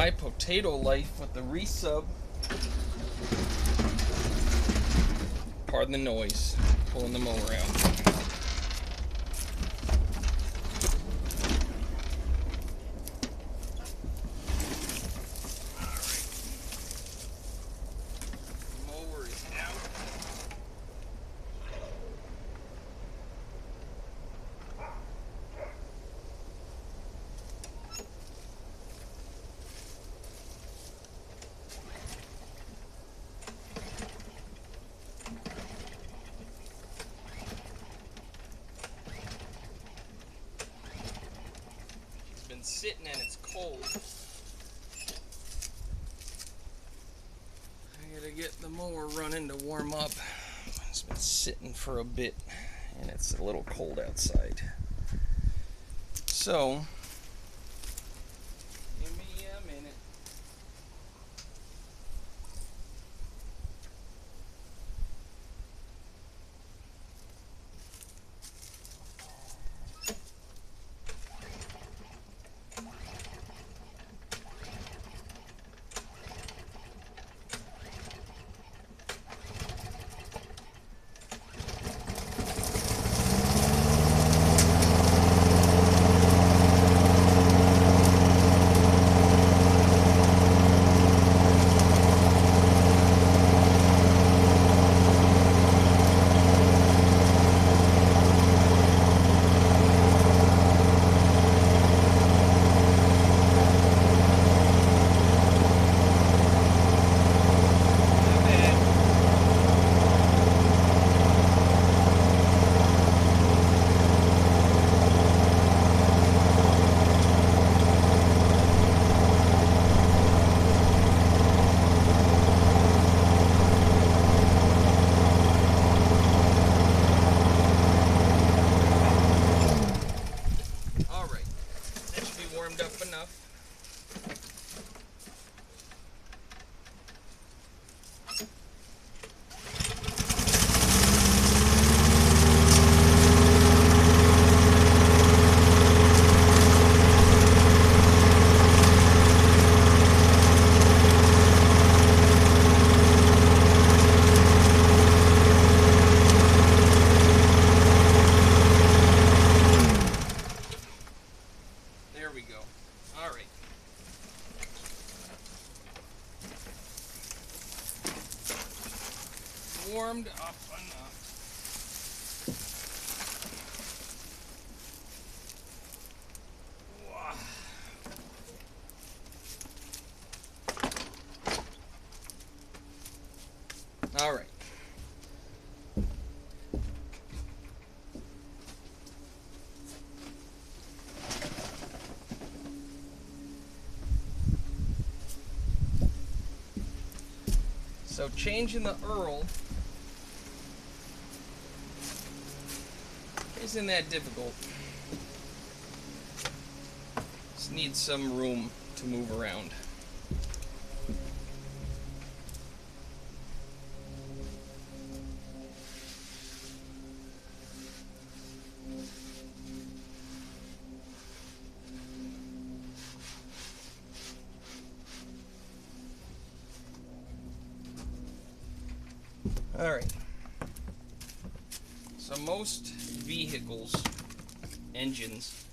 my potato life with the resub. Pardon the noise, pulling the mower out. Sitting and it's cold. I gotta get the mower running to warm up. It's been sitting for a bit and it's a little cold outside. So, give me a minute. Warmed up enough. All right. So changing the Earl isn't that difficult. Just need some room to move around. All right. So most vehicles, engines,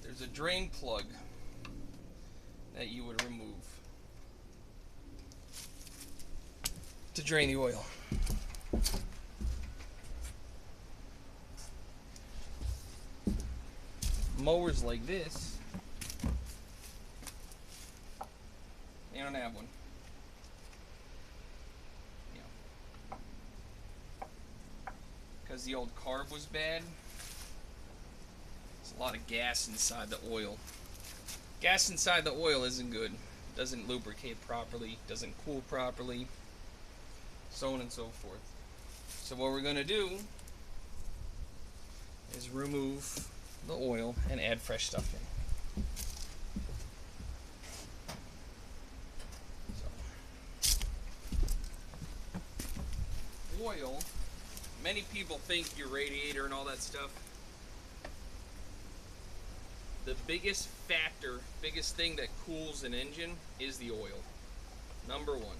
there's a drain plug that you would remove to drain the oil. Mowers like this, they don't have one. Because the old carb was bad. There's a lot of gas inside the oil. Gas inside the oil isn't good. Doesn't lubricate properly, doesn't cool properly, so on and so forth. So what we're going to do is remove the oil and add fresh stuff in. So, oil. Many people think your radiator and all that stuff The biggest factor, biggest thing that cools an engine is the oil. Number one.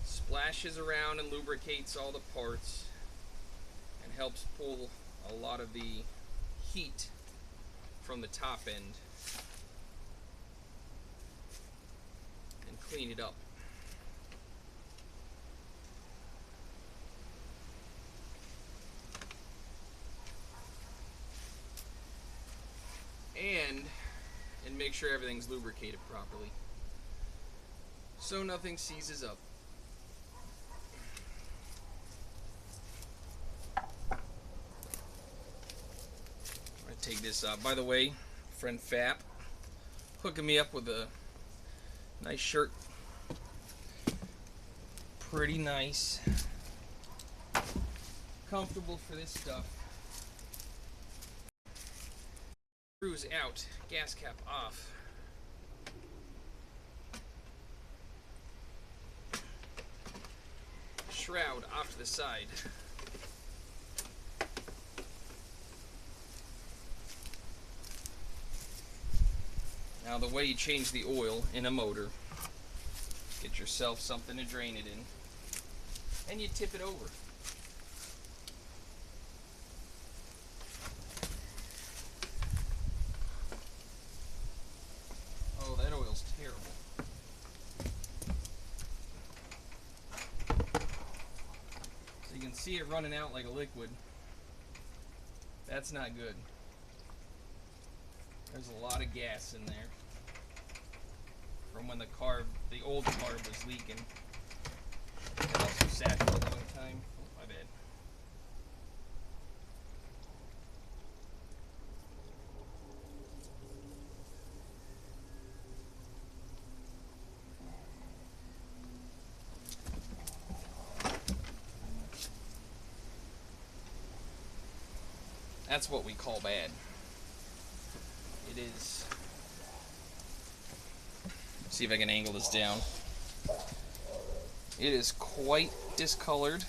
Splashes around and lubricates all the parts and helps pull a lot of the heat from the top end and clean it up. And make sure everything's lubricated properly so nothing seizes up. I'm gonna take this out. By the way, friend Fap hooking me up with a nice shirt. Pretty nice. Comfortable for this stuff. Screws out, gas cap off. Shroud off to the side. Now the way you change the oil in a motor, get yourself something to drain it in, and you tip it over. Oh, that oil's terrible. So you can see it running out like a liquid. That's not good. There's a lot of gas in there from when the old carb was leaking. It also sat for a long time. Oh, my bad. That's what we call bad. It is. See if I can angle this down. It is quite discolored,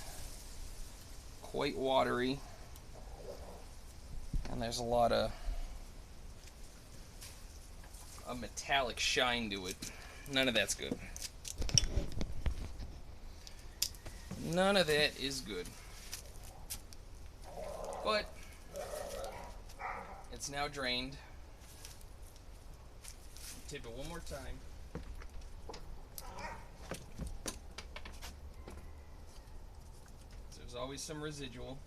quite watery, and there's a lot of a metallic shine to it. None of that's good. None of that is good. But it's now drained. Tip it one more time. There's always some residual.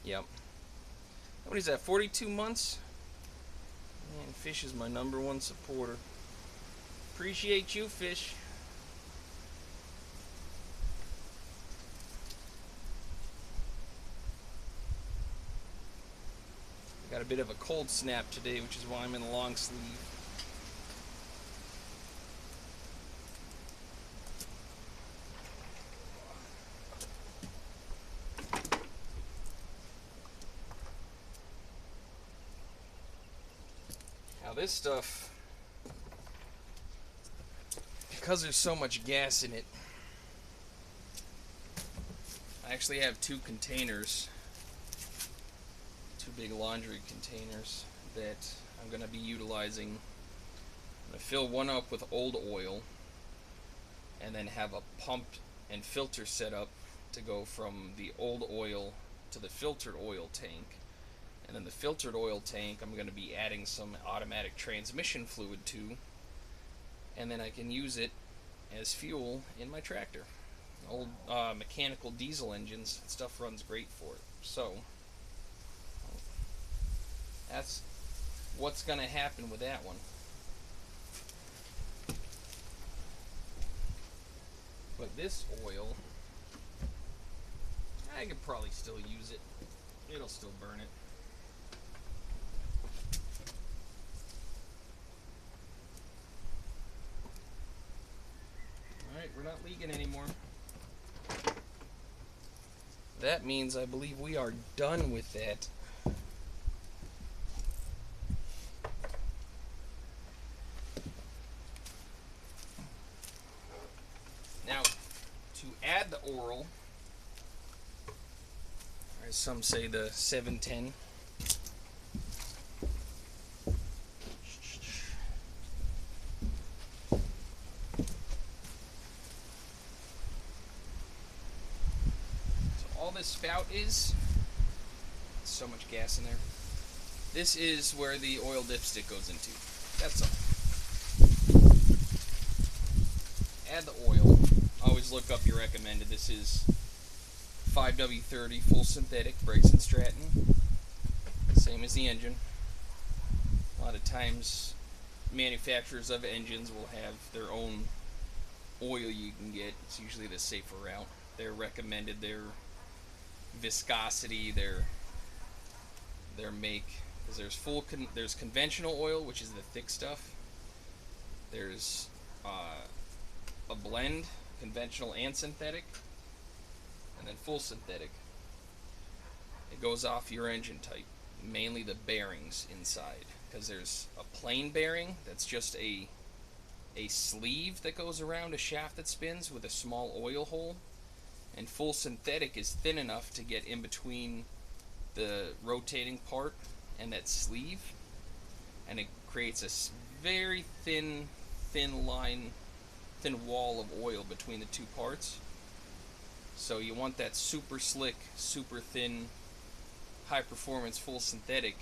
Yep. What is that, 42 months? Man, Fish is my #1 supporter. Appreciate you, Fish. I got a bit of a cold snap today, which is why I'm in the long sleeve. Now this stuff, because there's so much gas in it, I actually have 2 containers, 2 big laundry containers that I'm going to be utilizing. I'm going to fill one up with old oil and then have a pump and filter set up to go from the old oil to the filtered oil tank. And then the filtered oil tank I'm going to be adding some automatic transmission fluid to, and then I can use it as fuel in my tractor. Old mechanical diesel engines, stuff runs great for it. So that's what's going to happen with that one. But this oil, I could probably still use it. It'll still burn it. Alright, we're not leaking anymore. That means I believe we are done with that. Some say the 710. So all this spout is, so much gas in there. This is where the oil dipstick goes into. That's all. Add the oil. Always look up your recommended. This is 5W30 full synthetic, Briggs & Stratton. Same as the engine. A lot of times manufacturers of engines will have their own oil you can get. It's usually the safer route. They're recommended, their viscosity, their make. Because there's conventional oil, which is the thick stuff. There's a blend, conventional and synthetic, and then full synthetic. It goes off your engine type, mainly the bearings inside, because there's a plain bearing that's just a sleeve that goes around a shaft that spins with a small oil hole, and full synthetic is thin enough to get in between the rotating part and that sleeve, and it creates a very thin wall of oil between the two parts. So you want that super slick, super thin, high performance full synthetic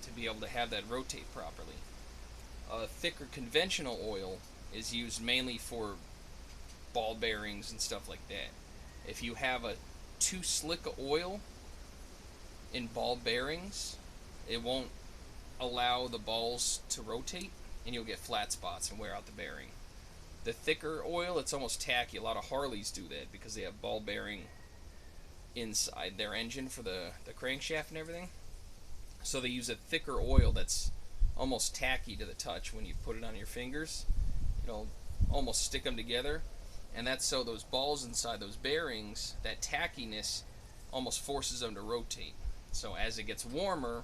to be able to have that rotate properly. Thicker conventional oil is used mainly for ball bearings and stuff like that. If you have a too slick of oil in ball bearings, it won't allow the balls to rotate, and you'll get flat spots and wear out the bearing. The thicker oil, it's almost tacky. A lot of Harleys do that because they have ball bearing inside their engine for the crankshaft and everything. So they use a thicker oil that's almost tacky to the touch. When you put it on your fingers, it'll almost stick them together. And that's so those balls inside those bearings, that tackiness almost forces them to rotate. So as it gets warmer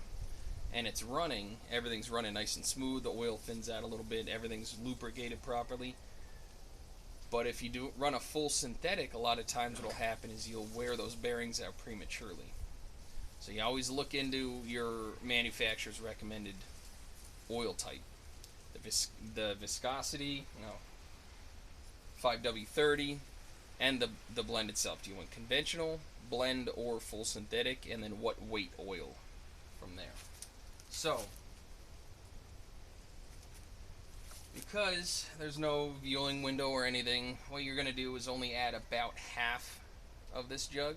and it's running, everything's running nice and smooth. The oil thins out a little bit. Everything's lubricated properly. But if you do run a full synthetic, a lot of times what'll happen is you'll wear those bearings out prematurely. So you always look into your manufacturer's recommended oil type. The viscosity, 5W30, and the blend itself. Do you want conventional, blend, or full synthetic? And then what weight oil from there. So, because there's no viewing window or anything, what you're going to do is only add about half of this jug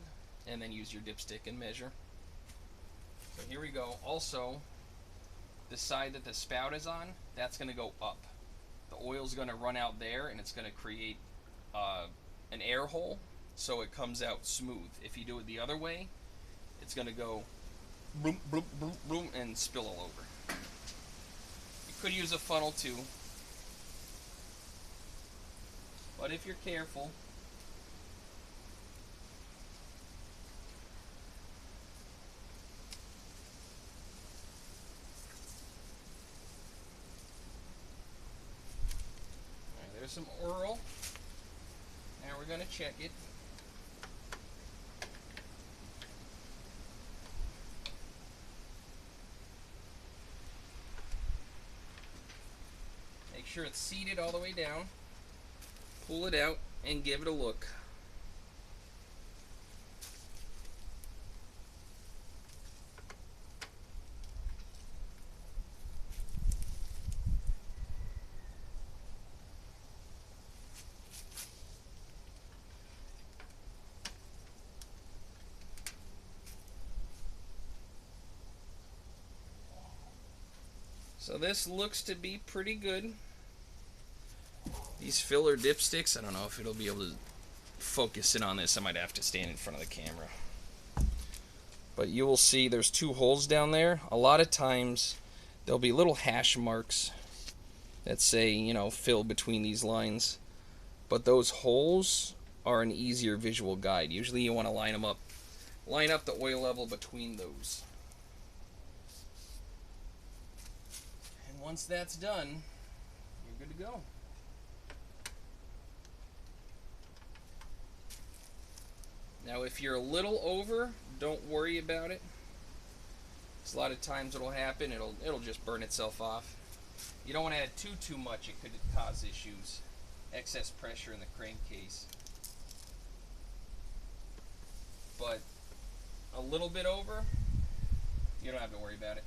and then use your dipstick and measure. So here we go. Also, the side that the spout is on, that's going to go up. The oil's going to run out there and it's going to create an air hole so it comes out smooth. If you do it the other way, it's going to go boom, boom, boom, boom, and spill all over. You could use a funnel too, but if you're careful, there's some oil. Now we're going to check it. Make sure it's seated all the way down. Pull it out and give it a look. So this looks to be pretty good. These filler dipsticks, I don't know if it'll be able to focus in on this. I might have to stand in front of the camera. But you will see there's two holes down there. A lot of times there'll be little hash marks that say, fill between these lines. But those holes are an easier visual guide. Usually you want to line them up. Line up the oil level between those. And once that's done, you're good to go. Now if you're a little over, don't worry about it. Because a lot of times it'll happen, it'll just burn itself off. You don't want to add too much, it could cause issues. Excess pressure in the crankcase. But a little bit over, you don't have to worry about it.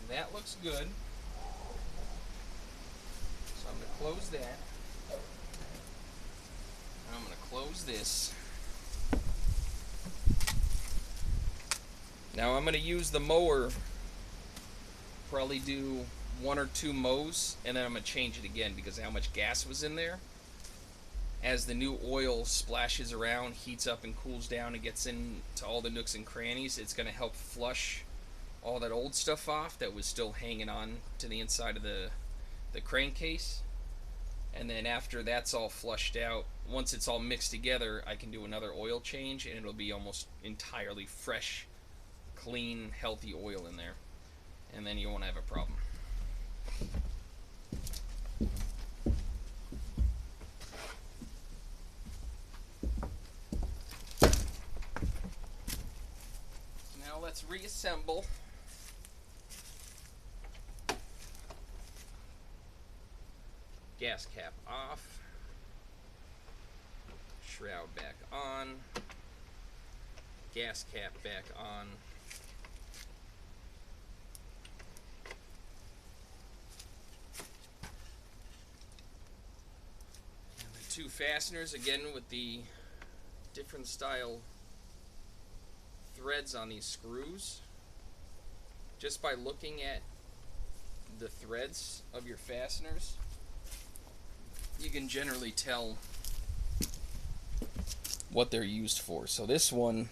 That looks good. So I'm going to close that. And I'm going to close this. Now I'm going to use the mower, probably do 1 or 2 mows, and then I'm going to change it again because of how much gas was in there. As the new oil splashes around, heats up and cools down and gets into all the nooks and crannies, it's going to help flush all that old stuff off that was still hanging on to the inside of the crankcase. And then after that's all flushed out, once it's all mixed together, I can do another oil change and it'll be almost entirely fresh, clean, healthy oil in there. And then you won't have a problem. Now let's reassemble. Gas cap off, shroud back on, gas cap back on. And the 2 fasteners, again with the different style threads on these screws. Just by looking at the threads of your fasteners, you can generally tell what they're used for. So this one,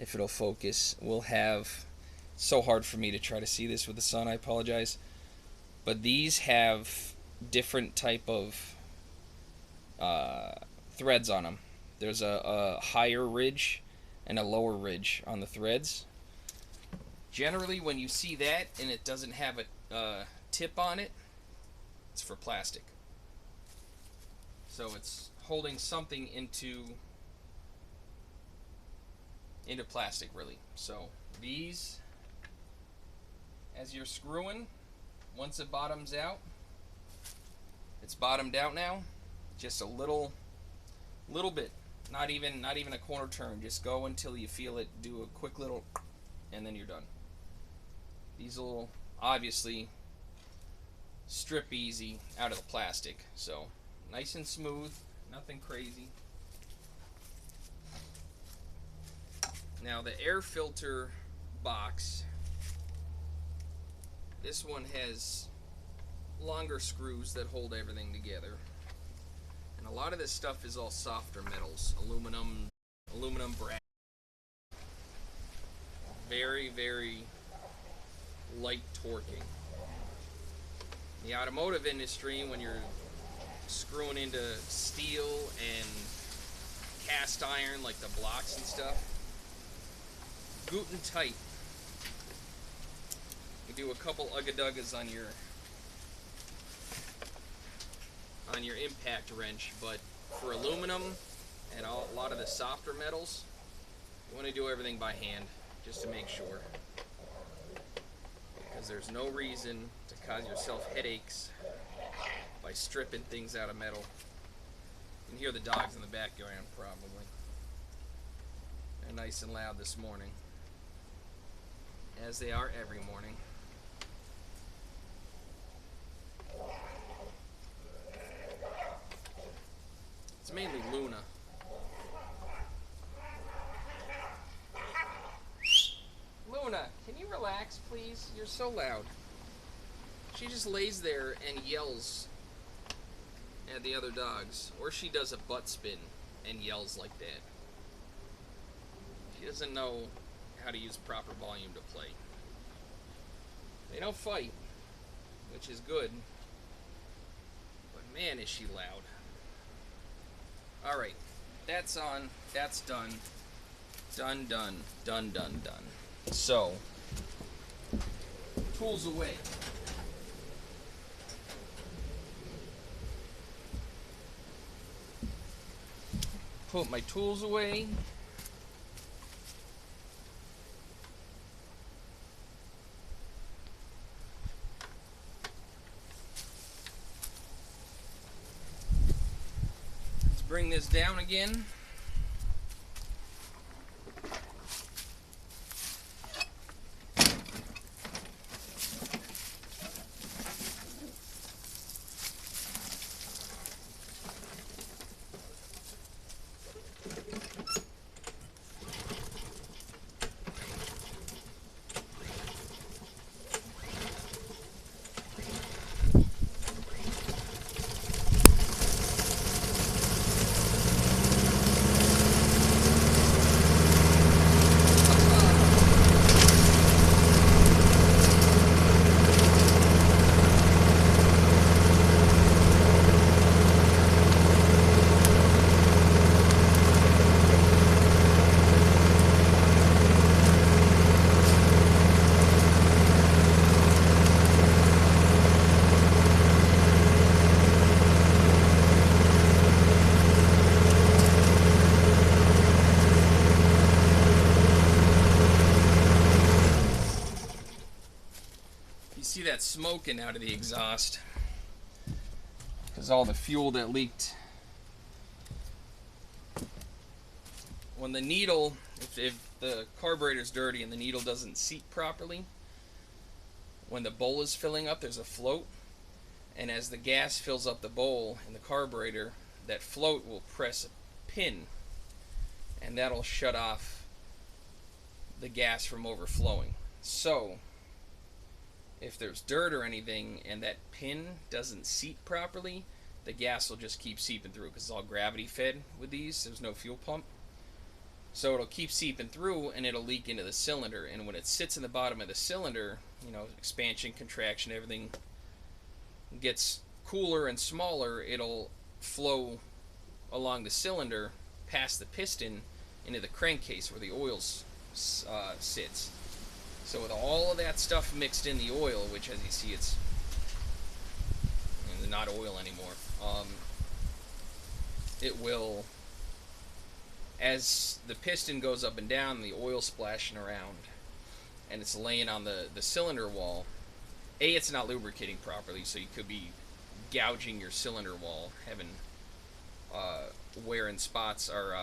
if it'll focus, will have, so hard for me to try to see this with the sun, I apologize, but these have different type of threads on them. There's a higher ridge and a lower ridge on the threads. Generally when you see that and it doesn't have a tip on it, it's for plastic. So it's holding something into plastic, really. So these, as you're screwing, once it bottoms out, it's bottomed out now. Just a little bit, not even a corner turn. Just go until you feel it do a quick little, and then you're done. These will obviously strip easy out of the plastic. So nice and smooth, nothing crazy. Now the air filter box, this one has longer screws that hold everything together. And a lot of this stuff is all softer metals, aluminum, brass. Very, very light torquing. In the automotive industry, when you're screwing into steel and cast iron like the blocks and stuff, Guten tight. You do a couple ugga-duggas on your impact wrench, but for aluminum and a lot of the softer metals, you want to do everything by hand just to make sure, because there's no reason to cause yourself headaches by stripping things out of metal. You can hear the dogs in the background probably. They're nice and loud this morning, as they are every morning. It's mainly Luna. Luna, can you relax, please? You're so loud. She just lays there and yells at the other dogs, or she does a butt spin and yells like that. She doesn't know how to use proper volume to play. They don't fight, which is good, but man, is she loud. Alright, that's on, that's done. Done. So, tools away. put my tools away. Let's bring this down again. See that smoking out of the exhaust because all the fuel that leaked. When the needle, if the carburetor's dirty and the needle doesn't seat properly, when the bowl is filling up, there's a float, and as the gas fills up the bowl in the carburetor, that float will press a pin, and that'll shut off the gas from overflowing. So if there's dirt or anything and that pin doesn't seat properly, the gas will just keep seeping through because it's all gravity fed with these. There's no fuel pump. So it'll keep seeping through and it'll leak into the cylinder. And when it sits in the bottom of the cylinder, you know, expansion, contraction, everything gets cooler and smaller, it'll flow along the cylinder past the piston into the crankcase where the oil sits. So with all of that stuff mixed in the oil, which as you see it's not oil anymore, it will, as the piston goes up and down, the oil splashing around, and it's laying on the cylinder wall. It's not lubricating properly, so you could be gouging your cylinder wall, having wear and spots or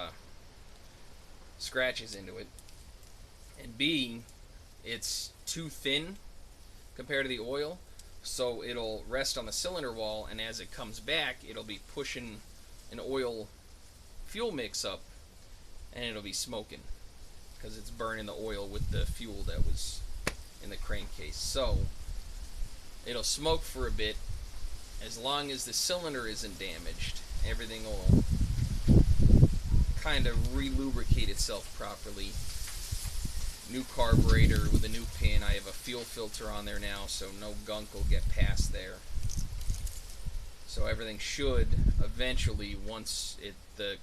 scratches into it. And B, it's too thin compared to the oil, so it'll rest on the cylinder wall, and as it comes back, it'll be pushing an oil fuel mix up, and it'll be smoking because it's burning the oil with the fuel that was in the crankcase. So it'll smoke for a bit. As long as the cylinder isn't damaged, everything will kind of re-lubricate itself properly. New carburetor with a new pin. I have a fuel filter on there now, so no gunk will get past there. So everything should eventually, once the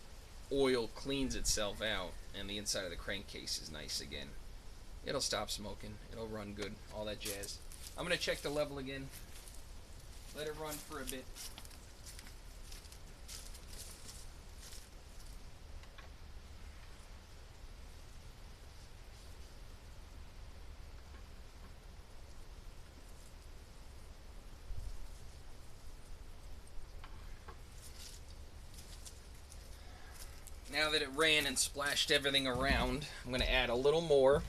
oil cleans itself out and the inside of the crankcase is nice again, it'll stop smoking, it'll run good, all that jazz. I'm going to check the level again, let it run for a bit. Now that it ran and splashed everything around, I'm going to add a little more.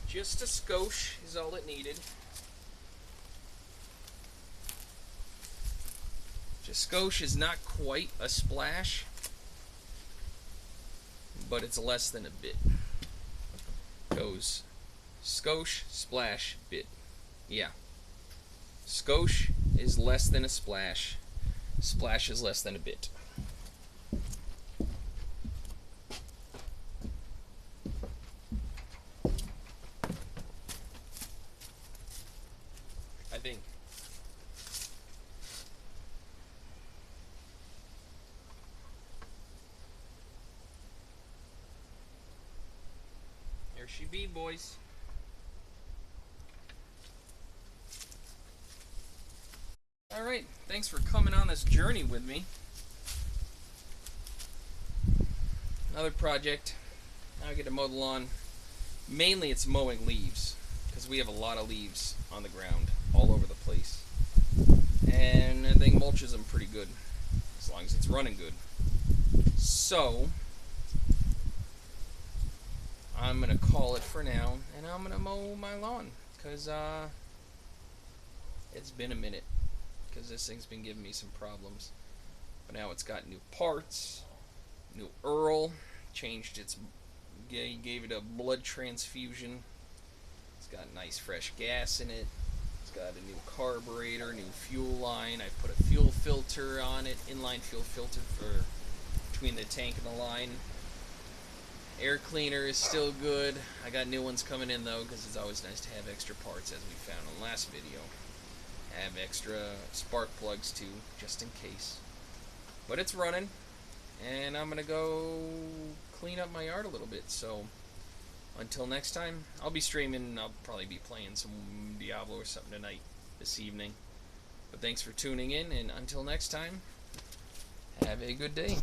Just a skosh is all it needed. Just skosh is not quite a splash, but it's less than a bit. Goes skosh, splash, bit. Yeah. Skosh, is less than a splash. Splash is less than a bit. I think. There she be, boys. Alright, thanks for coming on this journey with me. Another project. Now I get to mow the lawn. Mainly it's mowing leaves, because we have a lot of leaves on the ground all over the place. And I think mulches them pretty good, as long as it's running good. So, I'm going to call it for now, and I'm going to mow my lawn, because it's been a minute, because this thing's been giving me some problems. But now it's got new parts, new Earl, changed its, gave it a blood transfusion. It's got nice fresh gas in it. It's got a new carburetor, new fuel line. I put a fuel filter on it, inline fuel filter for between the tank and the line. Air cleaner is still good. I got new ones coming in though, because it's always nice to have extra parts, as we found in the last video. I have extra spark plugs too, just in case. But it's running, and I'm gonna go clean up my yard a little bit. So until next time, I'll be streaming. I'll probably be playing some Diablo or something tonight, this evening. But thanks for tuning in, and until next time, have a good day.